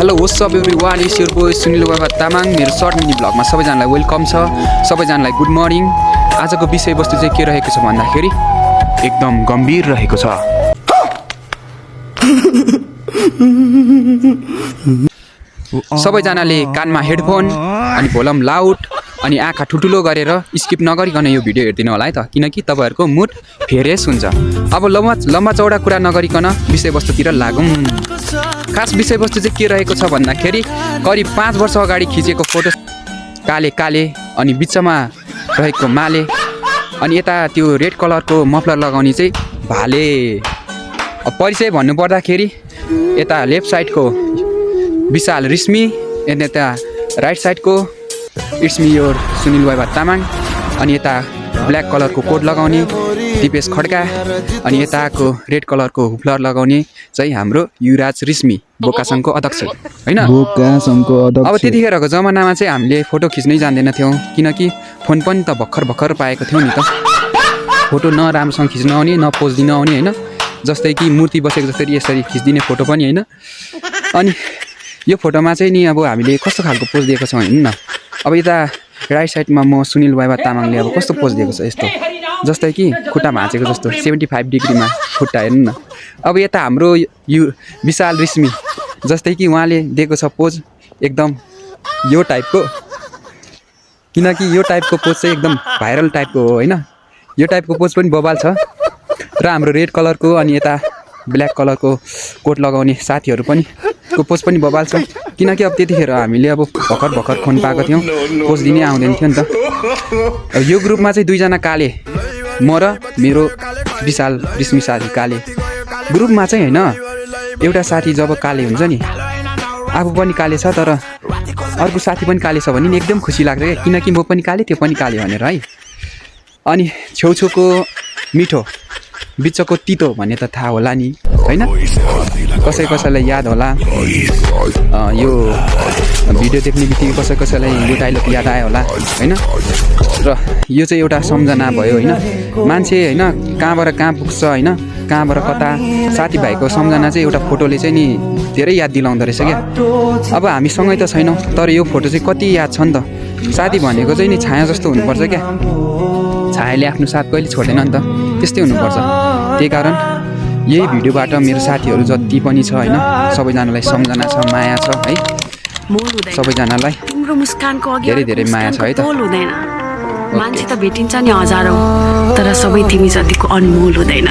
Hello होस् सब everyone, it's your boy Sunil Baba Tamang. मेरो सर्ट मिनी ब्लगमा सबैजनालाई वेलकम छ। सबैजनालाई गुड मर्निङ। आजको विषयवस्तु चाहिँ के रहेको छ भन्दाखेरि एकदम गम्भीर रहेको छ। सबैजनाले कानमा हेडफोन अनि भोल्युम लाउड अनि आँखा ठुल्ठुलो गरेर स्किप नगरिकन यो भिडियो हेरिदिनु होला है त, किनकि तपाईँहरूको मुड फ्रेस हुन्छ। अब लम्बा चौडा कुरा नगरिकन विषयवस्तुतिर लागौँ। खास विषयवस्तु चाहिँ के रहेको छ भन्दाखेरि करिब 5 वर्ष अगाडि खिचेको फोटो, काले काले अनि बिचमा रहेको माले अनि यता त्यो रेड कलरको मफलर लगाउने चाहिँ भाले। अब परिचय भन्नुपर्दाखेरि यता लेफ्ट साइडको विशाल रिस्मी, यता राइट साइडको it's me your Sunil Baba Tamang, अनि यता ब्ल्याक कलरको कोट लगाउने दिपेश खड्का, अनि यताको रेड कलरको हुफ्लर लगाउने चाहिँ हाम्रो युवराज रिस्मी, बोकासङको अध्यक्ष होइन। अब त्यतिखेरको जमानामा चाहिँ हामीले फोटो खिच्नै जान्दैन थियौँ, किनकि फोन पनि त भर्खर पाएको थियौँ नि त। फोटो न राम्रोसँग खिच्न आउने न पोज दिन आउने होइन, जस्तै कि मूर्ति बसेको जसरी यसरी खिचिदिने फोटो पनि होइन। अनि यो फोटोमा चाहिँ नि अब हामीले कस्तो खालको पोज दिएको छौँ हेर्नु न। अब यता राइट साइडमा म सुनिल बाबा तामाङले अब कस्तो पोज दिएको छ, यस्तो जस्तै कि खुट्टा भाँचेको जस्तो 75 डिग्रीमा खुट्टा हेर्नु न। अब यता हाम्रो विशाल रिस्मी जस्तै कि उहाँले दिएको छ पोज एकदम यो टाइपको, किनकि यो टाइपको पोज चाहिँ एकदम भाइरल टाइपको हो होइन। यो टाइपको पोज पनि बबाल छ। र हाम्रो रेड कलरको अनि यता ब्ल्याक कलरको कोट लगाउने साथीहरू पनि को पोज पनि बबाल छ, किनकि अब त्यतिखेर हामीले अब भर्खर फोन पाएको थियौँ, पोज दिनै आउँदैन थियो नि त। अब यो ग्रुपमा चाहिँ 2 जना काले, म र मेरो विशाल रिस्मी साथी काले। ग्रुपमा चाहिँ होइन, एउटा साथी जब काले हुन्छ नि, आफू पनि काले छ तर अर्को साथी पनि काले छ भने नि एकदम खुसी लाग्छ क्या, किनकि म पनि काले त्यो पनि काले भनेर है। अनि छेउछेउको मिठो बिचको तितो भन्ने त थाहा होला नि होइन, कसैलाई याद होला। यो भिडियो देख्ने बित्तिकै कसैलाई यो डाइलग याद आयो होला होइन। र यो चाहिँ एउटा सम्झना भयो होइन। मान्छे होइन कहाँबाट कहाँ पुग्छ होइन, कहाँबाट कता, साथीभाइको सम्झना चाहिँ एउटा फोटोले चाहिँ नि धेरै याद दिलाउँदो रहेछ क्या। अब हामी सँगै त छैनौँ, तर यो फोटो चाहिँ कति याद छ नि त। साथी भनेको चाहिँ नि छाया जस्तो हुनुपर्छ क्या, छायाले आफ्नो साथ कहिले छोड्दैन नि त, त्यस्तै हुनुपर्छ। त्यही कारण यही भिडियोबाट मेरो साथीहरू जति पनि छ होइन, सबैजनालाई सम्झना छ, माया छ है। सबैजनालाई धेरै माया छ है त। मान्छे त भेटिन्छ नि हजारौँ, तर सबै तिमी जतिको अनमोल हुँदैन।